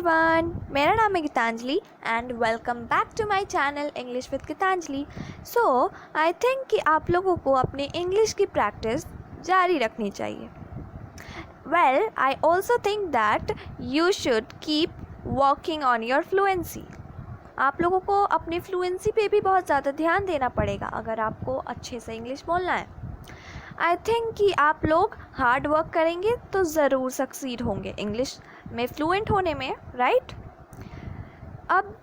Everyone, मेरा नाम है Geetanjali and welcome back to my channel English with Geetanjali. So I think कि आप लोगों को अपनी इंग्लिश की प्रैक्टिस जारी रखनी चाहिए। Well, I also think that you should keep working on your fluency. आप लोगों को अपनी फ्लुएंसी पे भी बहुत ज़्यादा ध्यान देना पड़ेगा अगर आपको अच्छे से इंग्लिश बोलना है। आई थिंक कि आप लोग हार्ड वर्क करेंगे तो ज़रूर सक्सीड होंगे इंग्लिश में फ्लुएंट होने में, राइट? अब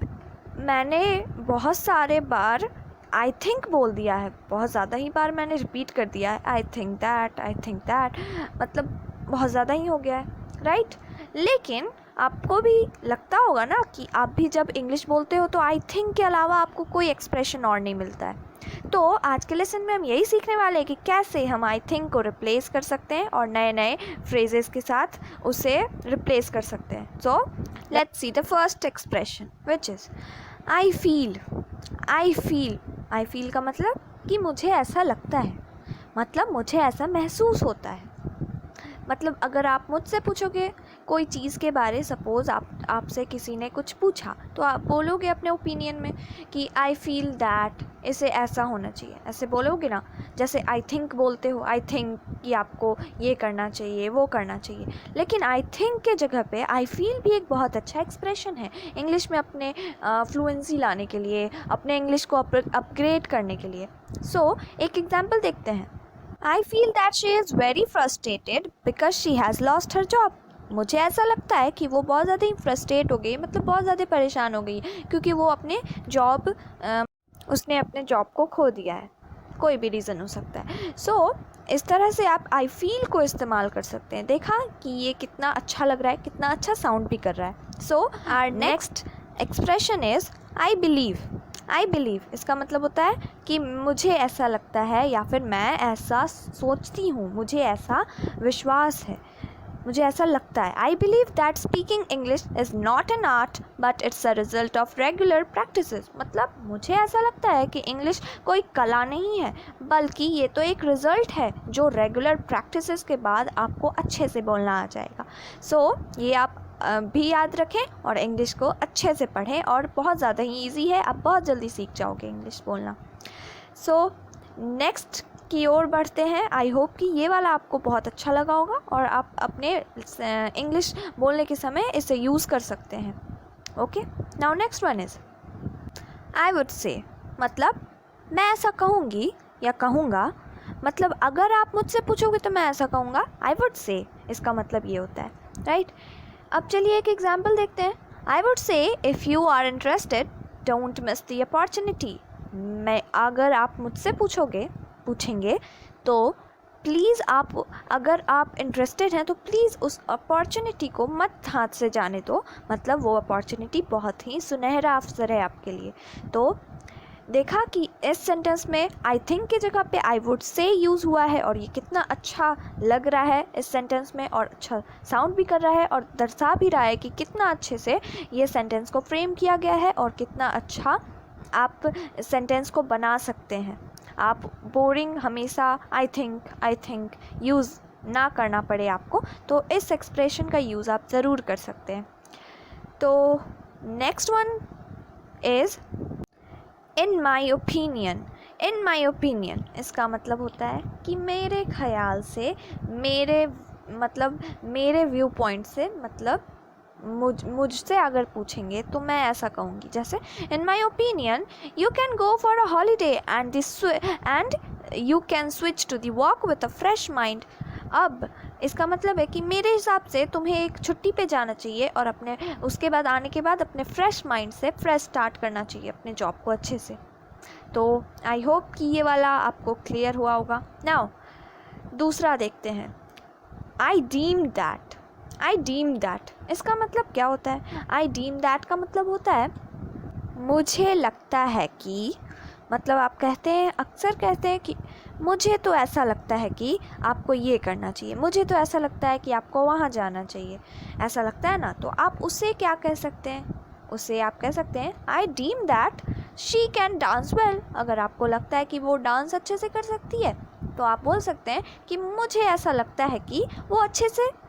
मैंने बहुत सारे बार आई थिंक बोल दिया है, बहुत ज़्यादा ही बार मैंने रिपीट कर दिया है आई थिंक दैट, मतलब बहुत ज़्यादा ही हो गया है, राइट? लेकिन आपको भी लगता होगा ना कि आप भी जब इंग्लिश बोलते हो तो आई थिंक के अलावा आपको कोई एक्सप्रेशन और नहीं मिलता है। तो आज के लेसन में हम यही सीखने वाले हैं कि कैसे हम आई थिंक को रिप्लेस कर सकते हैं और नए नए फ्रेजेस के साथ उसे रिप्लेस कर सकते हैं। So let's see the first expression which is I feel. I feel का मतलब कि मुझे ऐसा लगता है, मतलब मुझे ऐसा महसूस होता है। मतलब अगर आप मुझसे पूछोगे कोई चीज़ के बारे, सपोज़ आपसे किसी ने कुछ पूछा तो आप बोलोगे अपने ओपिनियन में कि आई फील दैट इसे ऐसा होना चाहिए, ऐसे बोलोगे ना। जैसे आई थिंक बोलते हो, आई थिंक कि आपको ये करना चाहिए, वो करना चाहिए। लेकिन आई थिंक के जगह पे आई फील भी एक बहुत अच्छा एक्सप्रेशन है इंग्लिश में अपने फ्लुएंसी लाने के लिए, अपने इंग्लिश को अपग्रेड करने के लिए। सो एक एग्जाम्पल देखते हैं। I feel that she is very frustrated because she has lost her job. मुझे ऐसा लगता है कि वो बहुत ज़्यादा ही फ्रस्ट्रेट हो गई, मतलब बहुत ज़्यादा परेशान हो गई क्योंकि वो उसने अपने जॉब को खो दिया है। कोई भी रीज़न हो सकता है। सो इस तरह से आप आई फील को इस्तेमाल कर सकते हैं। देखा कि ये कितना अच्छा लग रहा है, कितना अच्छा साउंड भी कर रहा है। So our next expression is I believe. I believe इसका मतलब होता है कि मुझे ऐसा लगता है या फिर मैं ऐसा सोचती हूँ, मुझे ऐसा विश्वास है, मुझे ऐसा लगता है। I believe that speaking English is not an art but it's a result of regular practices. मतलब मुझे ऐसा लगता है कि इंग्लिश कोई कला नहीं है बल्कि ये तो एक रिज़ल्ट है जो रेगुलर प्रैक्टिसेस के बाद आपको अच्छे से बोलना आ जाएगा। सो ये आप भी याद रखें और इंग्लिश को अच्छे से पढ़ें और बहुत ज़्यादा ही इजी है, आप बहुत जल्दी सीख जाओगे इंग्लिश बोलना। सो नेक्स्ट की ओर बढ़ते हैं। आई होप कि ये वाला आपको बहुत अच्छा लगा होगा और आप अपने इंग्लिश बोलने के समय इसे यूज़ कर सकते हैं। Okay, now next one is I would से। मतलब मैं ऐसा कहूँगी या कहूँगा, मतलब अगर आप मुझसे पूछोगे तो मैं ऐसा कहूँगा, आई वुड से इसका मतलब ये होता है, राइट? अब चलिए एक एग्जाम्पल देखते हैं। I would say if you are interested don't miss the opportunity. मैं अगर आप मुझसे पूछेंगे तो प्लीज़ अगर आप इंटरेस्टेड हैं तो प्लीज़ उस अपॉर्चुनिटी को मत हाथ से जाने दो। मतलब वो अपॉर्चुनिटी बहुत ही सुनहरा अवसर है आपके लिए। तो देखा कि इस सेंटेंस में आई थिंक की जगह पे आई वुड से यूज़ हुआ है और ये कितना अच्छा लग रहा है इस सेंटेंस में और अच्छा साउंड भी कर रहा है और दर्शा भी रहा है कि कितना अच्छे से ये सेंटेंस को फ्रेम किया गया है और कितना अच्छा आप सेंटेंस को बना सकते हैं। आप बोरिंग हमेशा आई थिंक यूज़ ना करना पड़े आपको, तो इस एक्सप्रेशन का यूज़ आप ज़रूर कर सकते हैं। तो next one is in my opinion. In my opinion इसका मतलब होता है कि मेरे ख्याल से, मेरे व्यू पॉइंट से, मतलब मुझसे अगर पूछेंगे तो मैं ऐसा कहूँगी। जैसे in my opinion you can go for a holiday and you can switch to the walk with a fresh mind. अब इसका मतलब है कि मेरे हिसाब से तुम्हें एक छुट्टी पे जाना चाहिए और उसके बाद आने के बाद अपने फ्रेश माइंड से फ्रेश स्टार्ट करना चाहिए अपने जॉब को अच्छे से। तो आई होप कि ये वाला आपको क्लियर हुआ होगा। नाउ दूसरा देखते हैं। आई डीम दैट इसका मतलब क्या होता है? आई डीम दैट का मतलब होता है मुझे लगता है कि, मतलब आप अक्सर कहते हैं कि मुझे तो ऐसा लगता है कि आपको ये करना चाहिए, मुझे तो ऐसा लगता है कि आपको वहाँ जाना चाहिए, ऐसा लगता है ना। तो आप उसे क्या कह सकते हैं? उसे आप कह सकते हैं I deem that she can dance well. अगर आपको लगता है कि वो डांस अच्छे से कर सकती है तो आप बोल सकते हैं कि मुझे ऐसा लगता है कि वो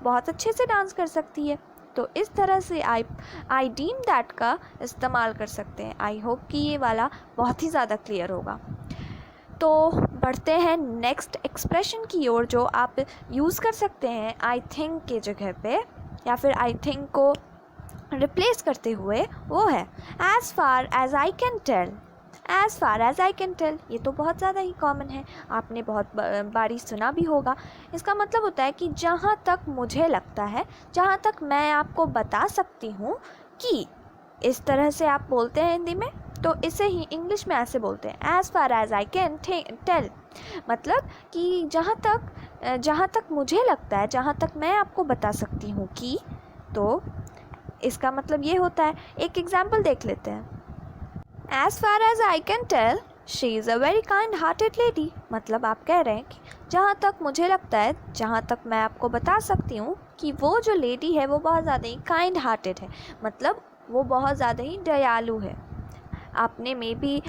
बहुत अच्छे से डांस कर सकती है। तो इस तरह से आई डीम दैट का इस्तेमाल कर सकते हैं। आई होप कि ये वाला बहुत ही ज़्यादा क्लियर होगा। तो बढ़ते हैं नेक्स्ट एक्सप्रेशन की ओर, जो आप यूज़ कर सकते हैं आई थिंक के जगह पे या फिर आई थिंक को रिप्लेस करते हुए। वो है as far as I can tell. As far as I can tell, ये तो बहुत ज़्यादा ही कॉमन है, आपने बहुत बारी सुना भी होगा। इसका मतलब होता है कि जहाँ तक मुझे लगता है, जहाँ तक मैं आपको बता सकती हूँ कि, इस तरह से आप बोलते हैं हिंदी में, तो इसे ही इंग्लिश में ऐसे बोलते हैं as far as I can tell. मतलब कि जहाँ तक मुझे लगता है, जहाँ तक मैं आपको बता सकती हूँ कि, तो इसका मतलब ये होता है। एक एग्जाम्पल देख लेते हैं। As far as I can tell she is a very kind hearted lady. मतलब आप कह रहे हैं कि जहाँ तक मुझे लगता है, जहाँ तक मैं आपको बता सकती हूँ कि वो जो लेडी है वो बहुत ज़्यादा ही काइंड हार्टेड है, मतलब वो बहुत ज़्यादा ही दयालु है। आपने मे बी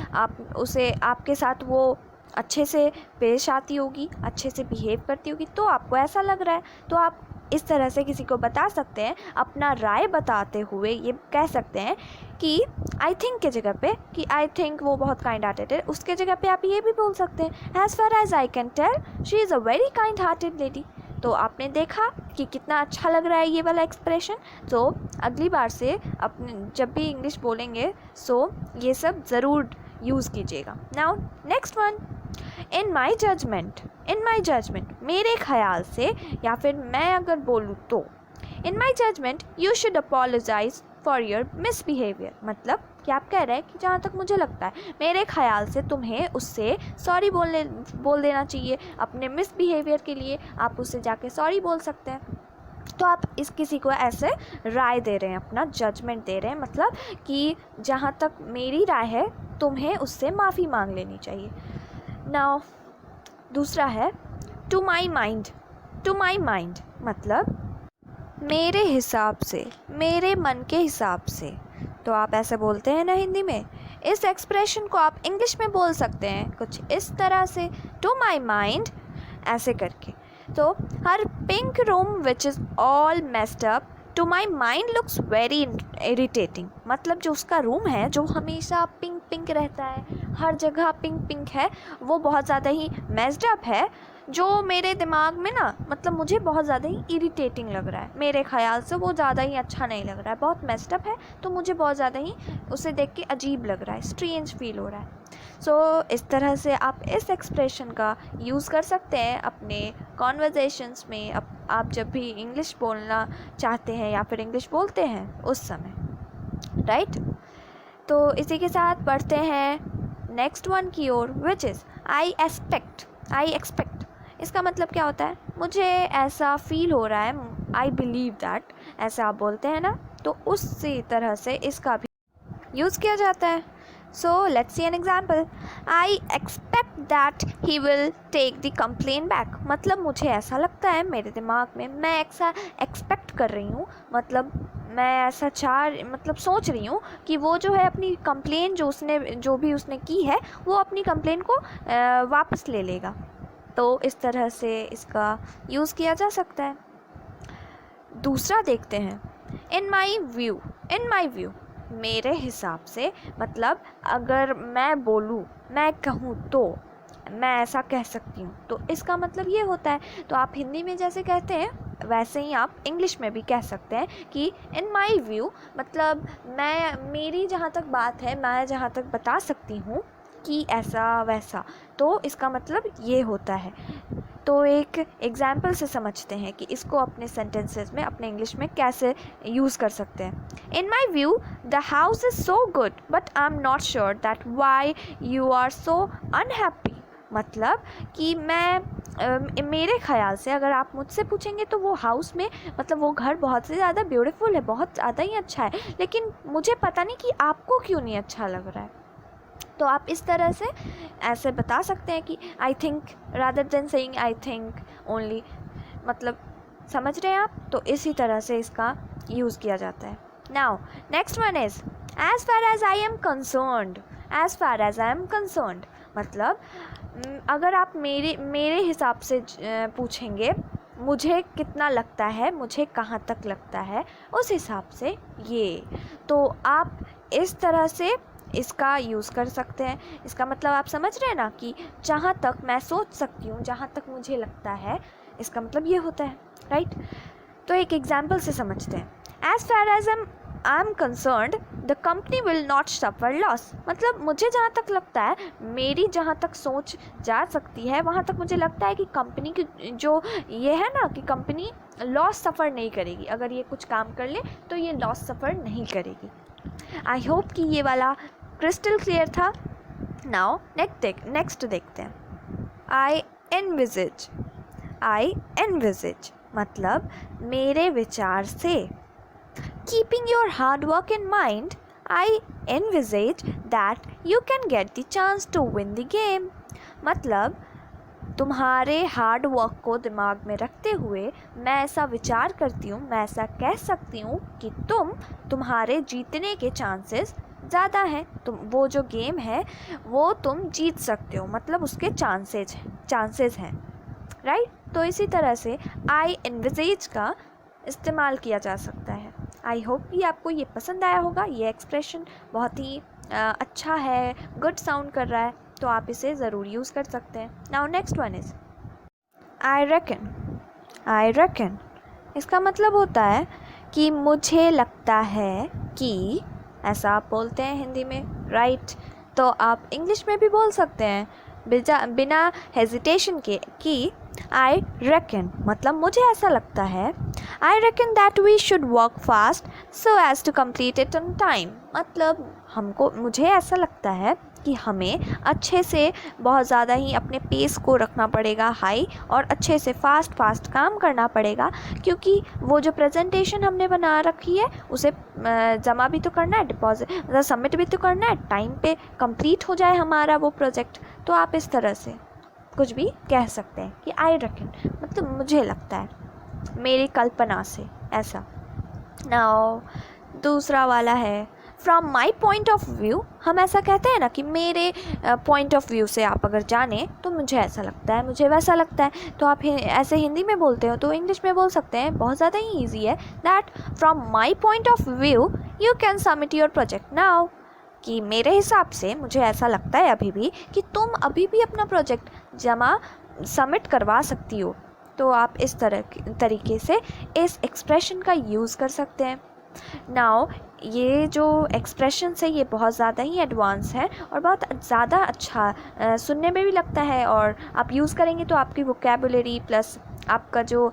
उसे आपके साथ वो अच्छे से पेश आती होगी, अच्छे से बिहेव करती होगी, तो आपको ऐसा लग रहा है। तो आप इस तरह से किसी को बता सकते हैं, अपना राय बताते हुए ये कह सकते हैं कि आई थिंक के जगह पे, कि आई थिंक वो बहुत काइंड हार्टेड है, उसके जगह पे आप ये भी बोल सकते हैं as far as I can tell she is a very kind hearted lady. तो आपने देखा कि कितना अच्छा लग रहा है ये वाला एक्सप्रेशन। तो अगली बार से अपने जब भी इंग्लिश बोलेंगे ये सब ज़रूर यूज़ कीजिएगा। Now next one, in my judgment, मेरे ख्याल से, या फिर मैं अगर बोलूँ तो, in my judgment you should apologise for your misbehaviour. मतलब कि आप कह रहे हैं कि जहाँ तक मुझे लगता है, मेरे ख्याल से तुम्हें उससे सॉरी बोल देना चाहिए। अपने मिसबिहेवियर के लिए आप उससे जाके सॉरी बोल सकते हैं। तो आप किसी को ऐसे राय दे रहे हैं, अपना जजमेंट दे रहे हैं, मतलब कि जहाँ तक मेरी राय है तुम्हें उससे माफ़ी मांग लेनी चाहिए। नाउ दूसरा है टू माई माइंड, मतलब मेरे हिसाब से, मेरे मन के हिसाब से। तो आप ऐसे बोलते हैं ना हिंदी में। इस एक्सप्रेशन को आप इंग्लिश में बोल सकते हैं कुछ इस तरह से, टू माई माइंड, ऐसे करके। तो her pink room which is all messed up to my mind looks very irritating. मतलब जो उसका रूम है, जो हमेशा पिंक पिंक रहता है, हर जगह पिंक पिंक है, वो बहुत ज़्यादा ही मेस्ड अप है, जो मेरे दिमाग में ना, मतलब मुझे बहुत ज़्यादा ही इरिटेटिंग लग रहा है। मेरे ख्याल से वो ज़्यादा ही अच्छा नहीं लग रहा है, बहुत मेस्ड अप है, तो मुझे बहुत ज़्यादा ही उसे देख के अजीब लग रहा है, स्ट्रेंज फील हो रहा है। इस तरह से आप इस एक्सप्रेशन का यूज़ कर सकते हैं अपने कॉन्वर्जेशंस में, आप जब भी इंग्लिश बोलना चाहते हैं या फिर इंग्लिश बोलते हैं उस समय, राइट। तो इसी के साथ बढ़ते हैं नेक्स्ट वन की ओर, विच इज़ आई एक्सपेक्ट। इसका मतलब क्या होता है, मुझे ऐसा फील हो रहा है, आई बिलीव दैट, ऐसे आप बोलते हैं ना, तो उसी तरह से इसका भी यूज़ किया जाता है। So let's see an example. I expect that he will take the complaint back. मतलब मुझे ऐसा लगता है, मेरे दिमाग में मैं ऐसा एक्सपेक्ट कर रही हूँ, मतलब मैं ऐसा मतलब सोच रही हूँ कि वो जो है अपनी कंप्लेन जो भी उसने की है, वो अपनी कंप्लेन को वापस ले लेगा। तो इस तरह से इसका यूज़ किया जा सकता है। दूसरा देखते हैं, इन माई व्यू, मेरे हिसाब से। मतलब अगर मैं बोलूँ, मैं कहूँ तो मैं ऐसा कह सकती हूँ, तो इसका मतलब ये होता है। तो आप हिंदी में जैसे कहते हैं वैसे ही आप इंग्लिश में भी कह सकते हैं कि इन माई व्यू, मतलब मेरी जहाँ तक बात है, मैं जहाँ तक बता सकती हूँ कि ऐसा वैसा, तो इसका मतलब ये होता है। तो एक एग्जाम्पल से समझते हैं कि इसको अपने सेंटेंसेस में, अपने इंग्लिश में कैसे यूज़ कर सकते हैं। In my view the house is so good but I am not sure that why you are so unhappy. मतलब कि मेरे ख्याल से, अगर आप मुझसे पूछेंगे तो वो हाउस में, मतलब वो घर बहुत से ज़्यादा ब्यूटीफुल है, बहुत ज़्यादा ही अच्छा है, लेकिन मुझे पता नहीं कि आपको क्यों नहीं अच्छा लग रहा है। तो आप इस तरह से ऐसे बता सकते हैं कि I think, rather than saying I think only. मतलब समझ रहे हैं आप। तो इसी तरह से इसका यूज़ किया जाता है। Now next one is as far as I am concerned. मतलब अगर आप मेरे हिसाब से पूछेंगे मुझे कितना लगता है, मुझे कहाँ तक लगता है, उस हिसाब से ये। तो आप इस तरह से इसका यूज़ कर सकते हैं। इसका मतलब आप समझ रहे हैं ना कि जहाँ तक मैं सोच सकती हूँ, जहाँ तक मुझे लगता है, इसका मतलब ये होता है, राइट। तो एक एग्जाम्पल से समझते हैं। As far as I am concerned the company will not suffer loss. मतलब मुझे जहाँ तक लगता है, मेरी जहाँ तक सोच जा सकती है, वहाँ तक मुझे लगता है कि कंपनी की जो ये है ना कि कंपनी लॉस सफ़र नहीं करेगी। अगर ये कुछ काम कर ले तो ये लॉस सफ़र नहीं करेगी। आई होप कि ये वाला क्रिस्टल क्लियर था। नाउ नेक्स्ट देखते हैं। आई एनविजिज मतलब मेरे विचार से। Keeping your hard work in mind, I envisage that you can get the chance to win the game. मतलब तुम्हारे हार्ड वर्क को दिमाग में रखते हुए मैं ऐसा विचार करती हूँ, मैं ऐसा कह सकती हूँ कि तुम्हारे जीतने के चांसेस ज़्यादा हैं। तुम वो जो गेम है वो तुम जीत सकते हो, मतलब उसके चांसेस हैं, राइट। तो इसी तरह से आई एनविजिज का इस्तेमाल किया जा सकता है। आई होप कि आपको ये पसंद आया होगा। ये एक्सप्रेशन बहुत ही अच्छा है, गुड साउंड कर रहा है, तो आप इसे ज़रूर यूज़ कर सकते हैं। Now next one is I reckon. इसका मतलब होता है कि मुझे लगता है कि, ऐसा आप बोलते हैं हिंदी में, राइट। तो आप इंग्लिश में भी बोल सकते हैं बिना हेजिटेशन के कि आई रेकन मतलब मुझे ऐसा लगता है। I reckon that we should work fast so as to complete it on time. मतलब मुझे ऐसा लगता है कि हमें अच्छे से बहुत ज़्यादा ही अपने पेस को रखना पड़ेगा हाई, और अच्छे से फास्ट काम करना पड़ेगा, क्योंकि वो जो प्रेजेंटेशन हमने बना रखी है उसे जमा भी तो करना है, डिपॉजिट मतलब सबमिट भी तो करना है, टाइम पे कंप्लीट हो जाए हमारा वो प्रोजेक्ट। तो आप इस तरह से कुछ भी कह सकते हैं कि आई रेकन मतलब मुझे लगता है, मेरी कल्पना से ऐसा। नाउ दूसरा वाला है from my point of view. हम ऐसा कहते हैं ना कि मेरे पॉइंट ऑफ व्यू से आप अगर जाने तो मुझे ऐसा लगता है, मुझे वैसा लगता है। तो आप ऐसे हिंदी में बोलते हो तो इंग्लिश में बोल सकते हैं, बहुत ज़्यादा ही ईजी है। That from my point of view you can submit your project now. कि मेरे हिसाब से मुझे ऐसा लगता है अभी भी कि तुम अभी भी अपना प्रोजेक्ट सबमिट करवा सकती हो। तो आप इस तरीके से इस एक्सप्रेशन का यूज़ कर सकते हैं। नाउ ये जो एक्सप्रेशन है ये बहुत ज़्यादा ही एडवांस है और बहुत ज़्यादा अच्छा सुनने में भी लगता है, और आप यूज़ करेंगे तो आपकी वोकैबुलरी प्लस आपका जो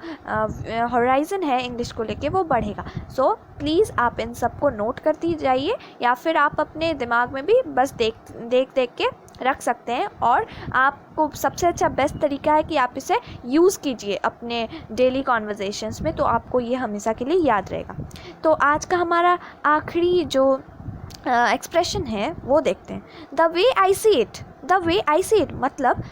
हॉराइज़न है इंग्लिश को लेके वो बढ़ेगा। सो प्लीज़ आप इन सबको नोट करती जाइए, या फिर आप अपने दिमाग में भी बस देख के रख सकते हैं। और आपको सबसे अच्छा बेस्ट तरीका है कि आप इसे यूज़ कीजिए अपने डेली कॉन्वर्जेशंस में, तो आपको ये हमेशा के लिए याद रहेगा। तो आज का हमारा आखिरी जो एक्सप्रेशन है वो देखते हैं। The way I see it मतलब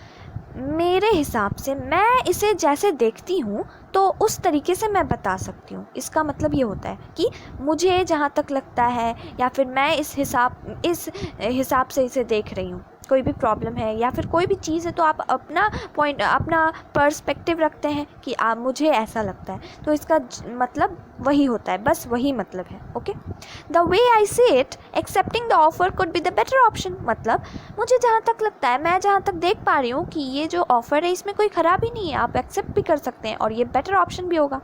मेरे हिसाब से, मैं इसे जैसे देखती हूँ तो उस तरीके से मैं बता सकती हूँ। इसका मतलब ये होता है कि मुझे जहाँ तक लगता है, या फिर मैं इस हिसाब से इसे देख रही हूँ। कोई भी प्रॉब्लम है या फिर कोई भी चीज़ है तो आप अपना पर्सपेक्टिव रखते हैं कि मुझे ऐसा लगता है, तो इसका मतलब वही होता है, बस वही मतलब है। Okay, the way I see it accepting the offer could be the better option. मतलब मुझे जहाँ तक लगता है, मैं जहाँ तक देख पा रही हूँ कि ये जो ऑफ़र है इसमें कोई ख़राबी नहीं है, आप एक्सेप्ट भी कर सकते हैं और ये बेटर ऑप्शन भी होगा।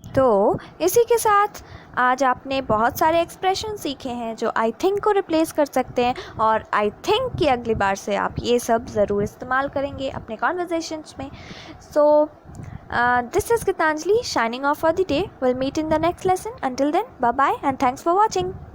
तो इसी के साथ आज आपने बहुत सारे एक्सप्रेशन सीखे हैं जो आई थिंक को रिप्लेस कर सकते हैं, और आई थिंक कि अगली बार से आप ये सब ज़रूर इस्तेमाल करेंगे अपने कॉन्वर्जेशंस में। So this is Geetanjali signing off for the day. We'll meet in the next lesson. Until then, bye bye and thanks for watching.